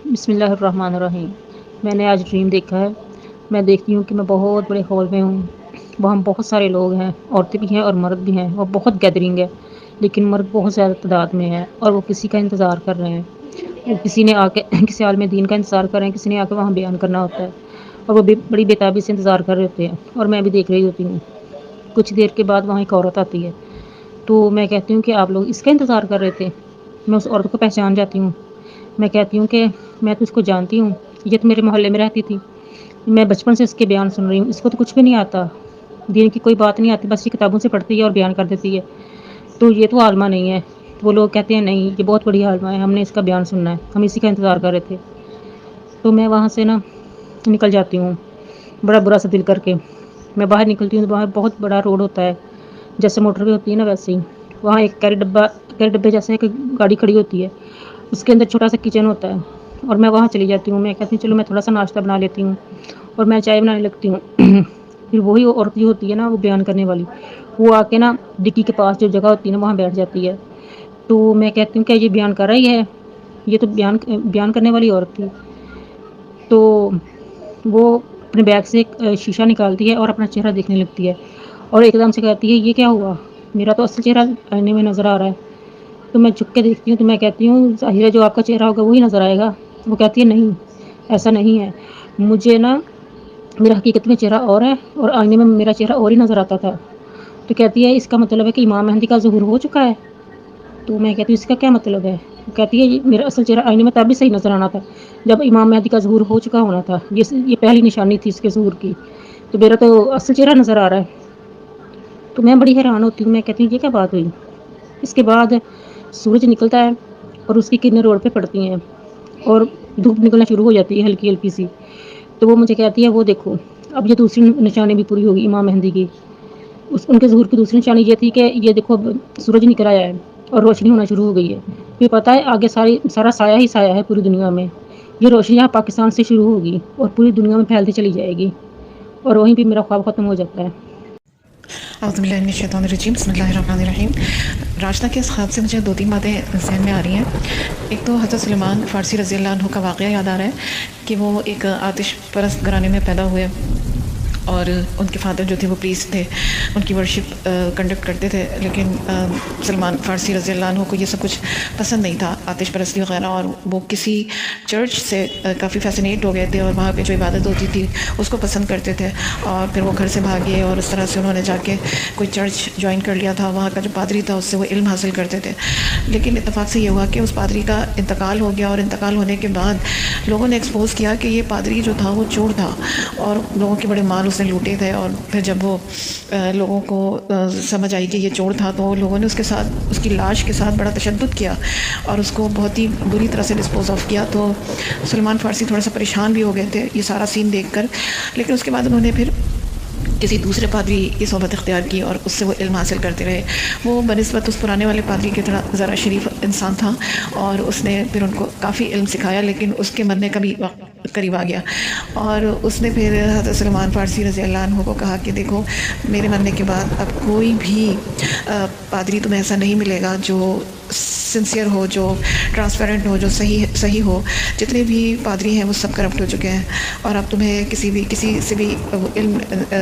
بسم اللہ الرحمن الرحیم۔ میں نے آج ڈریم دیکھا ہے۔ میں دیکھتی ہوں کہ میں بہت بڑے ہال میں ہوں، وہاں بہت سارے لوگ ہیں، عورتیں بھی ہیں اور مرد بھی ہیں، وہ بہت گیدرنگ ہے، لیکن مرد بہت زیادہ تعداد میں ہے اور وہ کسی کا انتظار کر رہے ہیں۔ وہ کسی نے آ کے کسی عالم دین کا انتظار کر رہے ہیں، کسی نے آ کے وہاں بیان کرنا ہوتا ہے اور وہ بڑی بےتابی سے انتظار کر رہے ہوتے ہیں اور میں بھی دیکھ رہی ہوتی ہوں۔ کچھ دیر کے بعد وہاں ایک عورت آتی ہے، تو میں کہتی ہوں کہ آپ لوگ اس کا انتظار کر رہے تھے۔ میں اس عورت کو پہچان جاتی ہوں۔ میں کہتی ہوں کہ میں تو اس کو جانتی ہوں، یہ تو میرے محلے میں رہتی تھی، میں بچپن سے اس کے بیان سن رہی ہوں، اس کو تو کچھ بھی نہیں آتا، دین کی کوئی بات نہیں آتی، بس یہ کتابوں سے پڑھتی ہے اور بیان کر دیتی ہے، تو یہ تو عالمہ نہیں ہے۔ تو وہ لوگ کہتے ہیں نہیں، یہ بہت بڑی عالمہ ہے، ہم نے اس کا بیان سننا ہے، ہم اسی کا انتظار کر رہے تھے۔ تو میں وہاں سے نکل جاتی ہوں بڑا برا سا دل کر کے۔ میں باہر نکلتی ہوں تو وہاں بہت بڑا روڈ ہوتا ہے، جیسے موٹر وے ہوتی ہے نا ویسے ہی، وہاں ایک کیری ڈبے جیسے ایک گاڑی کھڑی ہوتی ہے، اس کے اندر چھوٹا سا کچن ہوتا ہے اور میں وہاں چلی جاتی ہوں۔ میں کہتی ہوں چلو میں تھوڑا سا ناشتہ بنا لیتی ہوں اور میں چائے بنانے لگتی ہوں۔ پھر وہی عورت جو ہوتی ہے نا، وہ بیان کرنے والی، وہ آ کے ڈگی کے پاس جو جگہ ہوتی ہے نا، وہاں بیٹھ جاتی ہے۔ تو میں کہتی ہوں کیا یہ بیان کر رہی ہے؟ یہ تو بیان کرنے والی عورت تھی۔ تو وہ اپنے بیگ سے ایک شیشہ نکالتی ہے اور اپنا چہرہ دیکھنے لگتی ہے اور ایک دم سے کہتی ہے یہ کیا ہوا، میرا تو اصل چہرہ آئینے میں نظر آ رہا ہے۔ تو میں جھک کے دیکھتی ہوں تو میں کہتی ہوں ظاہر ہے جو آپ کا چہرہ ہوگا وہی نظر آئے گا۔ وہ کہتی ہے نہیں، ایسا نہیں ہے، مجھے میرا حقیقت میں چہرہ اور ہے اور آئینے میں میرا چہرہ اور ہی نظر آتا تھا۔ تو کہتی ہے اس کا مطلب ہے کہ امام مہدی کا ظہور ہو چکا ہے۔ تو میں کہتی ہوں اس کا کیا مطلب ہے؟ وہ کہتی ہے میرا اصل چہرہ آئینے میں تب بھی صحیح نظر آنا تھا جب امام مہدی کا ظہور ہو چکا ہونا تھا، یہ پہلی نشانی تھی اس کے ظہور کی، تو میرا تو اصل چہرہ نظر آ رہا ہے۔ تو میں بڑی حیران ہوتی ہوں، میں کہتی ہوں یہ کیا بات ہوئی؟ اس کے بعد سورج نکلتا ہے اور اس کی کرنیں روڈ پہ پڑتی ہیں اور دھوپ نکلنا شروع ہو جاتی ہے ہلکی ہلکی سی۔ تو وہ مجھے کہتی ہے وہ دیکھو اب یہ دوسری نشانی بھی پوری ہوگی امام مہدی کی۔ ان کے ظہور کی دوسری نشانی یہ تھی کہ یہ دیکھو اب سورج نکل آیا ہے اور روشنی ہونا شروع ہو گئی ہے۔ پھر پتہ ہے آگے سارا سایہ ہی سایہ ہے پوری دنیا میں، یہ روشنی یہاں پاکستان سے شروع ہوگی اور پوری دنیا میں پھیلتی چلی جائے گی، اور وہیں پہ میرا خواب ختم ہو جاتا ہے۔ اعوذ باللہ من الشیطان الرجیم، بسم اللہ الرحمن الرحیم۔ راجدہ کے اس خواب سے مجھے دو تین باتیں ذہن میں آ رہی ہیں۔ ایک تو حضرت سلیمان فارسی رضی اللہ عنہ کا واقعہ یاد آ رہا ہے کہ وہ ایک آتش پرست گھرانے میں پیدا ہوئے اور ان کے فادر جو تھے وہ پریسٹ تھے، ان کی ورشپ کنڈکٹ کرتے تھے، لیکن سلمان فارسی رضی اللہ عنہ کو یہ سب کچھ پسند نہیں تھا، آتش پرستی وغیرہ، اور وہ کسی چرچ سے کافی فیسینیٹ ہو گئے تھے اور وہاں پہ جو عبادت ہوتی تھی اس کو پسند کرتے تھے، اور پھر وہ گھر سے بھاگے اور اس طرح سے انہوں نے جا کے کوئی چرچ جوائن کر لیا تھا، وہاں کا جو پادری تھا اس سے وہ علم حاصل کرتے تھے۔ لیکن اتفاق سے یہ ہوا کہ اس پادری کا انتقال ہو گیا، اور انتقال ہونے کے بعد لوگوں نے ایکسپوز کیا کہ یہ پادری جو تھا وہ چور تھا اور لوگوں کے بڑے مال اس نے لوٹے تھے، اور پھر جب وہ لوگوں کو سمجھ آئی کہ یہ چور تھا تو لوگوں نے اس کے ساتھ، اس کی لاش کے ساتھ بڑا تشدد کیا اور اس کو بہت ہی بری طرح سے ڈسپوز آف کیا۔ تو سلمان فارسی تھوڑا سا پریشان بھی ہو گئے تھے یہ سارا سین دیکھ کر، لیکن اس کے بعد انہوں نے پھر کسی دوسرے پادری کی صحبت اختیار کی اور اس سے وہ علم حاصل کرتے رہے۔ وہ بنسبت اس پرانے والے پادری کے ذرا شریف انسان تھا اور اس نے پھر ان کو کافی علم سکھایا، لیکن اس کے مرنے کا بھی وقت قریب آ گیا، اور اس نے پھر حضرت سلمان فارسی رضی اللہ عنہ کو کہا کہ دیکھو میرے مرنے کے بعد اب کوئی بھی پادری تمہیں ایسا نہیں ملے گا جو سنسیئر ہو، جو ٹرانسپیرنٹ ہو، جو صحیح ہو، جتنے بھی پادری ہیں وہ سب کرپٹ ہو چکے ہیں، اور اب تمہیں کسی سے بھی علم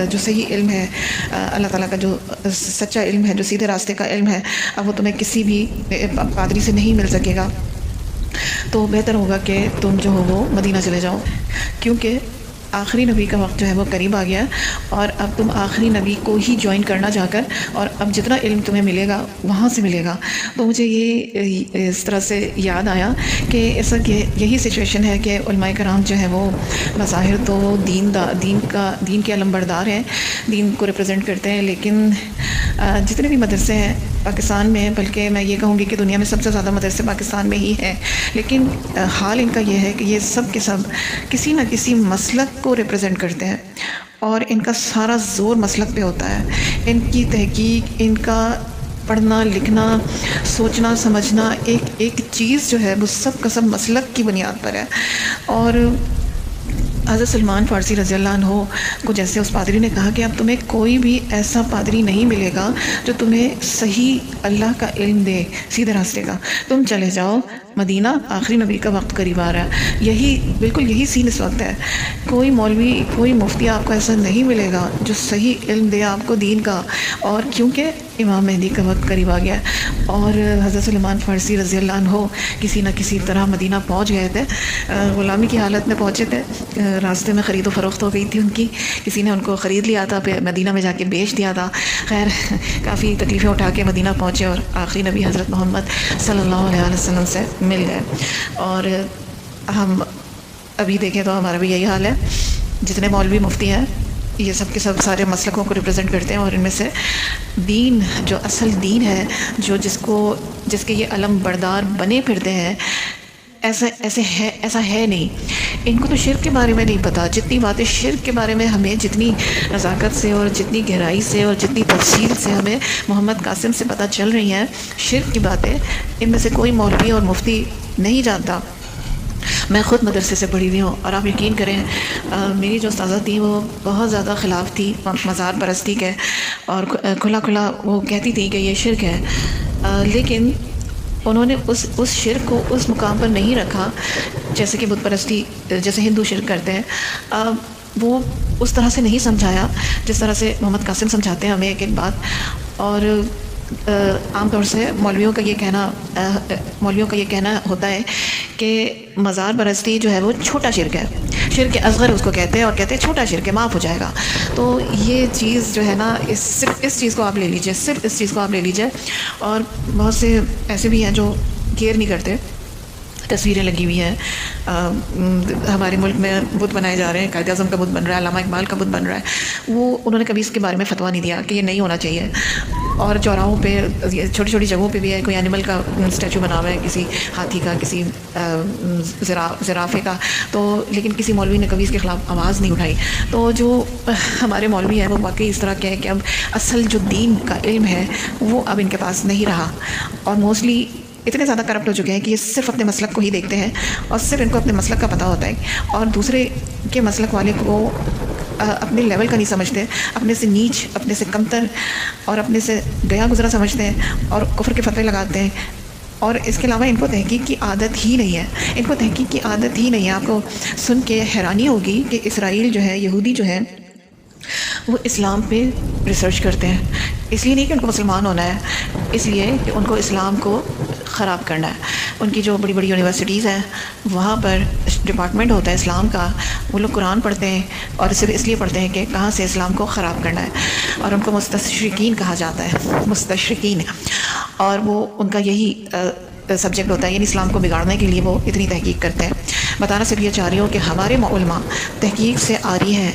جو صحیح علم ہے، اللہ تعالیٰ کا جو سچا علم ہے، جو سیدھے راستے کا علم ہے، اب وہ تمہیں کسی بھی پادری سے نہیں مل سکے گا، تو بہتر ہوگا کہ تم جو ہو وہ مدینہ چلے جاؤ، کیونکہ آخری نبی کا وقت جو ہے وہ قریب آ گیا اور اب تم آخری نبی کو ہی جوائن کرنا جا کر، اور اب جتنا علم تمہیں ملے گا وہاں سے ملے گا۔ تو مجھے یہ اس طرح سے یاد آیا کہ اس وقت یہی سچویشن ہے کہ علماء کرام جو ہے وہ بظاہر تو دین کے علمبردار ہیں، دین کو ریپرزینٹ کرتے ہیں، لیکن جتنے بھی مدرسے ہیں پاکستان میں، بلکہ میں یہ کہوں گی کہ دنیا میں سب سے زیادہ مدرسے پاکستان میں ہی ہیں، لیکن حال ان کا یہ ہے کہ یہ سب کے سب کسی نہ کسی مسلک کو ریپرزینٹ کرتے ہیں اور ان کا سارا زور مسلک پہ ہوتا ہے۔ ان کی تحقیق، ان کا پڑھنا لکھنا، سوچنا سمجھنا، ایک چیز جو ہے وہ سب کا سب مسلک کی بنیاد پر ہے۔ اور حضرت سلمان فارسی رضی اللہ عنہ کو جیسے اس پادری نے کہا کہ اب تمہیں کوئی بھی ایسا پادری نہیں ملے گا جو تمہیں صحیح اللہ کا علم دے، سیدھے راستے کا، تم چلے جاؤ مدینہ آخری نبی کا وقت قریب آ رہا ہے، بالکل یہی سین اس وقت ہے۔ کوئی مولوی، کوئی مفتی آپ کو ایسا نہیں ملے گا جو صحیح علم دے آپ کو دین کا، اور کیونکہ امام مہدی کا وقت قریب آ گیا ہے۔ اور حضرت سلیمان فارسی رضی اللہ عنہ کسی نہ کسی طرح مدینہ پہنچ گئے تھے، غلامی کی حالت میں پہنچے تھے، راستے میں خرید و فروخت ہو گئی تھی ان کی، کسی نے ان کو خرید لیا تھا، پھر مدینہ میں جا کے بیچ دیا تھا۔ خیر کافی تکلیفیں اٹھا کے مدینہ پہنچے اور آخری نبی حضرت محمد صلی اللہ علیہ وسلم سے مل گئے۔ اور ہم ابھی دیکھیں تو ہمارا بھی یہی حال ہے، جتنے مولوی مفتی ہیں یہ سب کے سب سارے مسلکوں کو ریپرزینٹ کرتے ہیں، اور ان میں سے دین جو اصل دین ہے، جس کے یہ علم بردار بنے پھرتے ہیں، ایسا ہے نہیں۔ ان کو تو شرک کے بارے میں نہیں پتہ، جتنی باتیں شرک کے بارے میں ہمیں جتنی نزاکت سے اور جتنی گہرائی سے اور جتنی تفصیل سے ہمیں محمد قاسم سے پتہ چل رہی ہیں شرک کی باتیں، ان میں سے کوئی مولوی اور مفتی نہیں جانتا۔ میں خود مدرسے سے پڑھی ہوئی ہوں، اور آپ یقین کریں میری جو استاذہ تھیں وہ بہت زیادہ خلاف تھی مزار پرستی کے، اور کھلا کھلا وہ کہتی تھی کہ یہ شرک ہے، لیکن انہوں نے اس شرک کو اس مقام پر نہیں رکھا جیسے کہ بت پرستی، جیسے ہندو شرک کرتے ہیں، وہ اس طرح سے نہیں سمجھایا جس طرح سے محمد قاسم سمجھاتے ہیں ہمیں ایک ایک بات۔ اور عام طور سے مولویوں کا یہ کہنا ہوتا ہے کہ مزار پرستی جو ہے وہ چھوٹا شرک ہے، شرک اصغر اس کو کہتے ہیں، اور کہتے ہیں چھوٹا شرک ہے، معاف ہو جائے گا۔ تو یہ چیز جو ہے نا، صرف اس چیز کو آپ لے لیجئے، اور بہت سے ایسے بھی ہیں جو کیئر نہیں کرتے۔ تصویریں لگی ہوئی ہیں ہمارے ملک میں، بت بنائے جا رہے ہیں، قائد اعظم کا بت بن رہا ہے، علامہ اقبال کا بت بن رہا ہے، انہوں نے کبھی اس کے بارے میں فتویٰ نہیں دیا کہ یہ نہیں ہونا چاہیے۔ اور چوراہوں پہ، چھوٹی چھوٹی جگہوں پہ بھی ہے، کوئی اینیمل کا اسٹیچو بنا ہوا ہے، کسی ہاتھی کا، کسی زرافے کا، تو لیکن کسی مولوی نے کبھی اس کے خلاف آواز نہیں اٹھائی۔ تو جو ہمارے مولوی ہیں وہ واقعی اس طرح کے ہیں کہ اب اصل جو دین کا علم ہے وہ اب ان کے پاس نہیں رہا، اور موسٹلی اتنے زیادہ کرپٹ ہو چکے ہیں کہ یہ صرف اپنے مسلک کو ہی دیکھتے ہیں، اور صرف ان کو اپنے مسلک کا پتہ ہوتا ہے، اور دوسرے کے مسلک والے کو اپنے لیول کا نہیں سمجھتے، اپنے سے نیچ، اپنے سے کمتر اور اپنے سے گیا گزرا سمجھتے ہیں، اور کفر کے فتوے لگاتے ہیں۔ اور اس کے علاوہ ان کو تحقیق کی عادت ہی نہیں ہے۔ آپ کو سن کے حیرانی ہوگی کہ اسرائیل جو ہے، یہودی جو ہے، وہ اسلام پہ ریسرچ کرتے ہیں، اس لیے نہیں کہ ان کو مسلمان ہونا ہے، اس لیے کہ ان کو اسلام کو خراب کرنا ہے۔ ان کی جو بڑی بڑی یونیورسٹیز ہیں وہاں پر ڈپارٹمنٹ ہوتا ہے اسلام کا، وہ لوگ قرآن پڑھتے ہیں، اور صرف اس لیے پڑھتے ہیں کہ کہاں سے اسلام کو خراب کرنا ہے، اور ان کو مستشرقین کہا جاتا ہے، مستشرقین، اور وہ ان کا یہی سبجیکٹ ہوتا ہے، یعنی اسلام کو بگاڑنے کے لیے وہ اتنی تحقیق کرتے ہیں۔ بتانا صرف یہ چاہ رہی ہوں کہ ہمارے علماء تحقیق سے آری ہیں،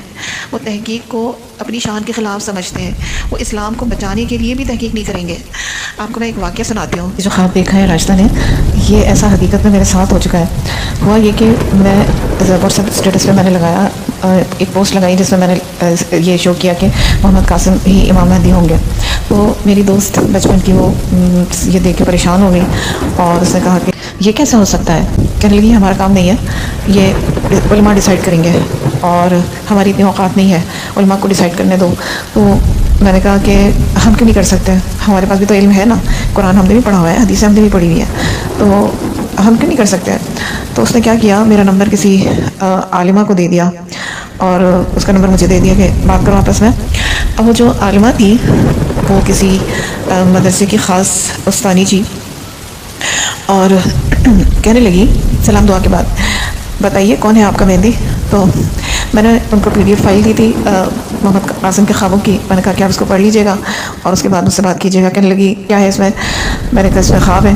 وہ تحقیق کو اپنی شان کے خلاف سمجھتے ہیں، وہ اسلام کو بچانے کے لیے بھی تحقیق نہیں کریں گے۔ آپ کو میں ایک واقعہ سناتی ہوں۔ جو خواب دیکھا ہے راشدہ نے، یہ ایسا حقیقت میں میرے ساتھ ہو چکا ہے۔ ہوا یہ کہ میں واٹس ایپ اسٹیٹس پہ میں نے لگایا، ایک پوسٹ لگائی جس میں میں نے یہ شو کیا کہ محمد قاسم ہی امام مہدی ہوں گے۔ تو میری دوست بچپن کی، وہ یہ دیکھ کے پریشان ہو گئی، اور اس نے کہا کہ یہ کیسے ہو سکتا ہے، کہنے لگی ہمارا کام نہیں ہے، یہ علماء ڈیسائیڈ کریں گے، اور ہماری اتنی اوقات نہیں ہے، علماء کو ڈیسائیڈ کرنے دو۔ تو میں نے کہا کہ ہم کیوں نہیں کر سکتے، ہمارے پاس بھی تو علم ہے نا، قرآن ہم نے بھی پڑھا ہوا ہے، حدیثیں ہم نے بھی پڑھی ہوئی ہیں، تو ہم کیوں نہیں کر سکتے۔ تو اس نے کیا کیا، میرا نمبر کسی عالمہ کو دے دیا، اور اس کا نمبر مجھے دے دیا کہ بات کرو آپس میں۔ اب وہ جو عالمہ تھی وہ کسی مدرسے کی خاص استانی جی، اور کہنے لگی سلام دعا کے بعد، بتائیے کون ہے آپ کا مہندی۔ تو میں نے ان کو PDF فائل دی تھی محمد قاسم کے خوابوں کی، میں نے کہا کہ آپ اس کو پڑھ لیجیے گا اور اس کے بعد مجھ سے بات کیجیے گا۔ کہنے لگی کیا ہے اس میں، میں نے کہا اس میں خواب ہے۔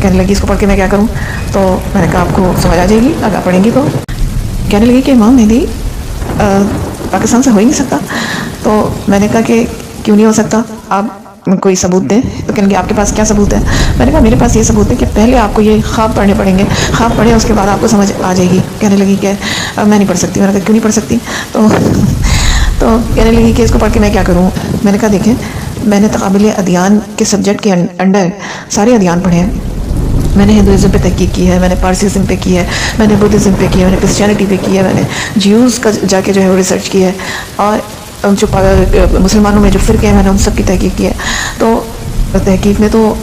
کہنے لگی اس کو پڑھ کے میں کیا کروں، تو میں نے کہا آپ کو سمجھ آ جائے گی اگر آپ پڑھیں گی تو۔ کہنے لگی کہ امام مہدی پاکستان سے ہو ہی نہیں سکتا۔ تو میں نے کہا کہ کیوں نہیں ہو سکتا، آپ کوئی ثبوت دیں۔ تو کہنے لگی آپ کے پاس کیا ثبوت ہے۔ میں نے کہا میرے پاس یہ ثبوت ہے کہ پہلے آپ کو یہ خواب پڑھنے پڑیں گے، خواب پڑھیں اس کے بعد آپ کو سمجھ آ جائے گی۔ کہنے لگی کہ میں نہیں پڑھ سکتی۔ میں نے کہا کیوں نہیں پڑھ سکتی، تو کہنے لگی کہ اس کو پڑھ کے میں کیا کروں۔ میں نے کہا دیکھیں، میں نے تقابل ادیان کے سبجیکٹ کے انڈر سارے ادیان پڑھے ہیں۔ میں نے ہندوازم پہ تحقیق کی ہے، میں نے پارسیزم پہ کی ہے، میں نے بدھزم پہ کی ہے، میں نے کرسچینٹی پہ کی ہے، میں نے جیوز کا جا کے جو ہے وہ ریسرچ کی ہے، اور جو مسلمانوں میں جو فرقے ہیں میں نے ان سب کی تحقیق کی ہے۔ تو تحقیق میں تو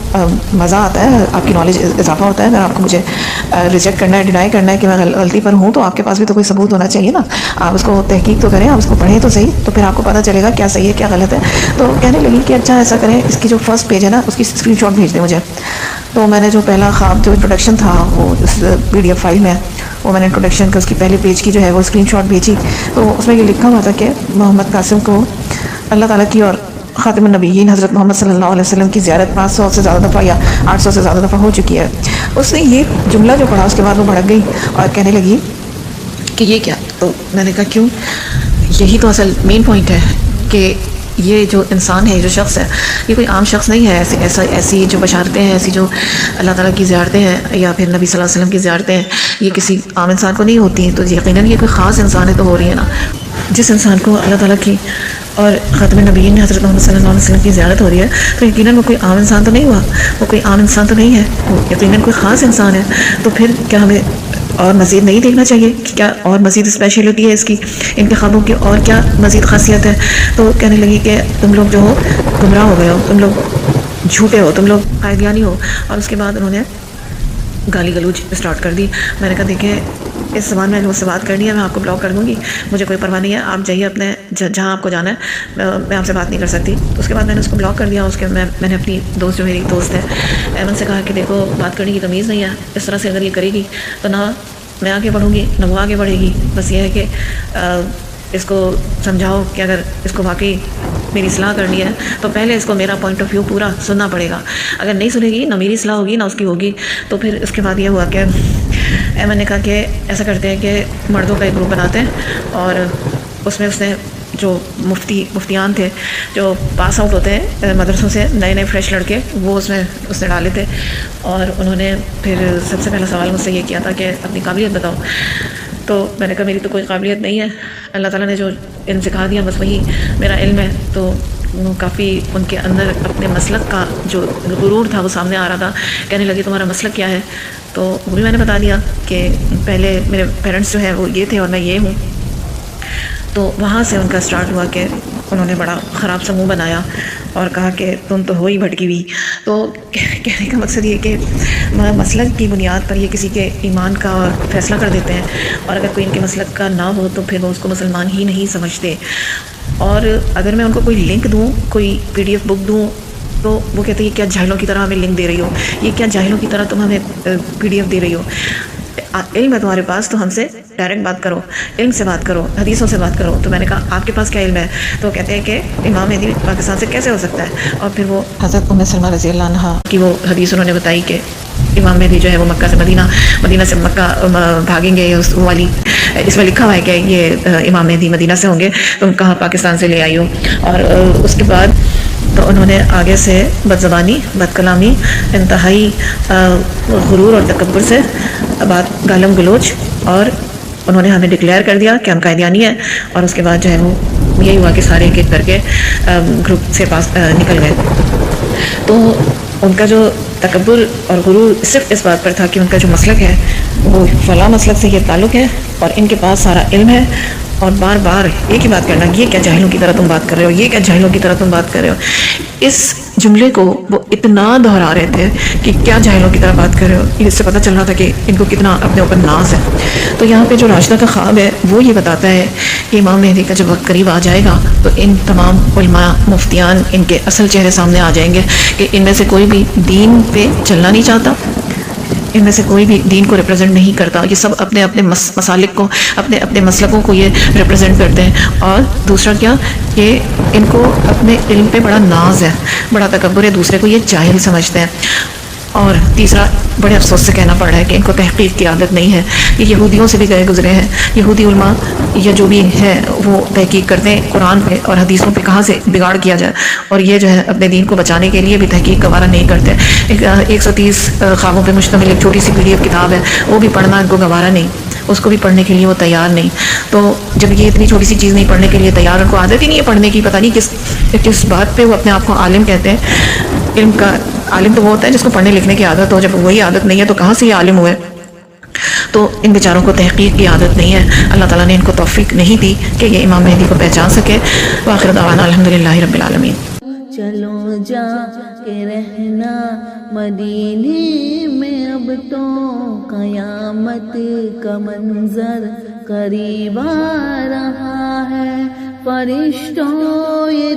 مزہ آتا ہے، آپ کی نالج اضافہ ہوتا ہے. اگر آپ کو مجھے ریجیکٹ کرنا ہے، ڈینائی کرنا ہے کہ میں غلطی پر ہوں، تو آپ کے پاس بھی تو کوئی ثبوت ہونا چاہیے نا. آپ اس کو تحقیق تو کریں، آپ اس کو پڑھیں تو صحیح، تو پھر آپ کو پتہ چلے گا کیا صحیح ہے کیا غلط ہے. تو کہنے لگی کہ اچھا ایسا کریں، اس کی جو فرسٹ پیج ہے نا اس کی اسکرین شاٹ بھیج دیں مجھے. تو میں نے جو پہلا خواب جو انٹروڈکشن تھا وہ اس PDF فائل میں، وہ میں نے انٹروڈکشن کا اس کی پہلے پیج کی جو ہے وہ اسکرین شاٹ بھیجی. تو اس میں یہ لکھا ہوا تھا کہ محمد قاسم کو اللہ تعالیٰ کی اور خاتم النبیین حضرت محمد صلی اللہ علیہ وسلم کی زیارت 500 سے زیادہ دفعہ یا 800 سے زیادہ دفعہ ہو چکی ہے. اس نے یہ جملہ جو پڑھا اس کے بعد وہ بھڑک گئی اور کہنے لگی کہ یہ کیا. تو میں نے کہا کیوں، یہی تو اصل مین پوائنٹ ہے کہ یہ جو انسان ہے، یہ جو شخص ہے، یہ کوئی عام شخص نہیں ہے. ایسی جو بشارتیں ہیں، ایسی جو اللہ تعالیٰ کی زیارتیں ہیں یا پھر نبی صلی اللہ علیہ وسلم کی زیارتیں ہیں، یہ کسی عام انسان کو نہیں ہوتی ہیں. تو یقیناً یہ کوئی خاص انسان ہے تو ہو رہی ہے نا. جس انسان کو اللہ تعالیٰ کی اور خاتم النبیین حضرت محمد صلی اللہ علیہ وسلم کی زیارت ہو رہی ہے تو یقیناً وہ کوئی عام انسان تو نہیں ہوا، وہ کوئی عام انسان تو نہیں ہے، وہ یقیناً کوئی خاص انسان ہے. تو پھر کیا ہمیں اور مزید نہیں دیکھنا چاہیے کہ کیا اور مزید اسپیشلٹی ہے اس کی، ان کے خوابوں کی اور کیا مزید خاصیت ہے. تو کہنے لگی کہ تم لوگ جو ہو گمراہ ہو گئے ہو، تم لوگ جھوٹے ہو، تم لوگ قائدیانی ہو. اور اس کے بعد انہوں نے گالی گلوچ اسٹارٹ کر دی. میں نے کہا دیکھیں اس زبان میں مجھ سے بات کرنی ہے، میں آپ کو بلاک کر دوں گی، مجھے کوئی پرواہ نہیں ہے، آپ جائیے اپنے جہاں آپ کو جانا ہے، میں آپ سے بات نہیں کر سکتی. تو اس کے بعد میں نے اس کو بلاک کر دیا. اس کے میں نے اپنی دوست جو میری دوست ہے ایمن سے کہا کہ دیکھو بات کرنے کی تمیز نہیں ہے، اس طرح سے اگر یہ کرے گی تو نہ میں آگے بڑھوں گی نہ وہ آگے بڑھے گی. بس یہ ہے کہ اس کو سمجھاؤ کہ اگر اس کو واقعی میری اصلاح کرنی ہے تو پہلے اس کو میرا پوائنٹ آف ویو پورا سننا پڑے گا. اگر نہیں سنے گی، نہ میری اصلاح ہوگی نہ اس کی ہوگی. تو پھر اس کے بعد یہ ہوا کہ ایمن نے کہا کہ ایسا کرتے ہیں کہ مردوں کا ایک گروپ بناتے ہیں اور اس میں اس نے جو مفتیان تھے جو پاس آؤٹ ہوتے ہیں مدرسوں سے، نئے فریش لڑکے، وہ اس نے ڈالے تھے. اور انہوں نے پھر سب سے پہلا سوال مجھ سے یہ کیا تھا کہ اپنی قابلیت بتاؤ. تو میں نے کہا میری تو کوئی قابلیت نہیں ہے، اللہ تعالیٰ نے جو علم سکھا دیا بس وہی میرا علم ہے. تو وہ کافی ان کے اندر اپنے مسلک کا جو غرور تھا وہ سامنے آ رہا تھا. کہنے لگی تمہارا مسلک کیا ہے؟ تو وہ بھی میں نے بتا دیا کہ پہلے میرے پیرنٹس جو ہیں وہ یہ تھے اور میں یہ ہوں. تو وہاں سے ان کا سٹارٹ ہوا کہ انہوں نے بڑا خراب سا منہ بنایا اور کہا کہ تم تو ہو ہی بھٹکی ہوئی. تو کہنے کا مقصد یہ کہ مسلک کی بنیاد پر یہ کسی کے ایمان کا فیصلہ کر دیتے ہیں، اور اگر کوئی ان کے مسلک کا نہ ہو تو پھر وہ اس کو مسلمان ہی نہیں سمجھتے. اور اگر میں ان کو کوئی لنک دوں، کوئی PDF بک دوں تو وہ کہتے ہیں یہ کیا جاہلوں کی طرح ہمیں لنک دے رہی ہو، یہ کیا جاہلوں کی طرح تم ہمیں PDF دے رہی ہو. علم ہے تمہارے پاس تو ہم سے ڈائریکٹ بات کرو، علم سے بات کرو، حدیثوں سے بات کرو. تو میں نے کہا آپ کے پاس کیا علم ہے؟ تو کہتے ہیں کہ امام مہدی پاکستان سے کیسے ہو سکتا ہے. اور پھر وہ حضرت ام سلمہ رضی اللہ عنہا کی وہ حدیث انہوں نے بتائی کہ امام مہدی جو ہے وہ مکہ سے مدینہ سے مکہ بھاگیں گے. اس والی اس میں لکھا ہوا ہے کہ یہ امام مہدی مدینہ سے ہوں گے، تم کہاں پاکستان سے لے آئی ہو. اور اس کے بعد تو انہوں نے آگے سے بد زبانی، بد کلامی، انتہائی غرور اور تکبر سے بات، گالم گلوچ، اور انہوں نے ہمیں ڈکلیئر کر دیا کہ ہم قائدیانی ہیں. اور اس کے بعد جو ہے وہ یہی ہوا کہ سارے ایک ایک کر کے گروپ سے پاس نکل گئے. تو ان کا جو تکبر اور غرور صرف اس بات پر تھا کہ ان کا جو مسلک ہے وہ فلاں مسلک سے یہ تعلق ہے اور ان کے پاس سارا علم ہے. اور بار بار ایک ہی بات کرنا، یہ کیا جاہلوں کی طرح تم بات کر رہے ہو، یہ کیا جاہلوں کی طرح تم بات کر رہے ہو. اس جملے کو وہ اتنا دہرا رہے تھے کہ کیا جاہلوں کی طرح بات کر رہے ہو. اس سے پتہ چل رہا تھا کہ ان کو کتنا اپنے اوپر ناز ہے. تو یہاں پہ جو راشدہ کا خواب ہے وہ یہ بتاتا ہے کہ امام مہدی کا جب وقت قریب آ جائے گا تو ان تمام علماء مفتیان ان کے اصل چہرے سامنے آ جائیں گے کہ ان میں سے کوئی بھی دین پہ چلنا نہیں چاہتا، ان میں سے کوئی بھی دین کو ریپرزینٹ نہیں کرتا. یہ سب اپنے اپنے مسالک کو، اپنے اپنے مسلکوں کو یہ ریپرزینٹ کرتے ہیں. اور دوسرا کیا کہ ان کو اپنے علم پہ بڑا ناز ہے، بڑا تکبر ہے، دوسرے کو یہ جاہل سمجھتے ہیں. اور تیسرا بڑے افسوس سے کہنا پڑ رہا ہے کہ ان کو تحقیق کی عادت نہیں ہے. یہ یہودیوں سے بھی گئے گزرے ہیں. یہودی علماء یا جو بھی ہے وہ تحقیق کرتے ہیں قرآن پہ اور حدیثوں پہ کہاں سے بگاڑ کیا جائے، اور یہ جو ہے اپنے دین کو بچانے کے لیے بھی تحقیق گوارا نہیں کرتے. 130 خوابوں پہ مشتمل ایک چھوٹی سی PDF کتاب ہے، وہ بھی پڑھنا ان کو گوارا نہیں، اس کو بھی پڑھنے کے لیے وہ تیار نہیں. تو جب یہ اتنی چھوٹی سی چیز نہیں پڑھنے کے لیے تیار، ان کو عادت ہی نہیں ہے پڑھنے کی، پتہ نہیں کس بات پہ وہ اپنے آپ کو عالم کہتے ہیں. علم کا عالم تو وہ ہوتا ہے جس کو پڑھنے لکھنے کی عادت ہو. جب وہی عادت نہیں ہے تو کہاں سے یہ عالم ہوئے؟ تو ان بیچاروں کو تحقیق کی عادت نہیں ہے. اللہ تعالیٰ نے ان کو توفیق نہیں دی کہ یہ امام مہدی کو پہچان سکے. وآخر دعوانا الحمدللہ رب العالمین. چلو جا کے رہنا مدینے میں، اب تو قیامت کا منظر قریب آ رہا ہے، فرشتوں یہ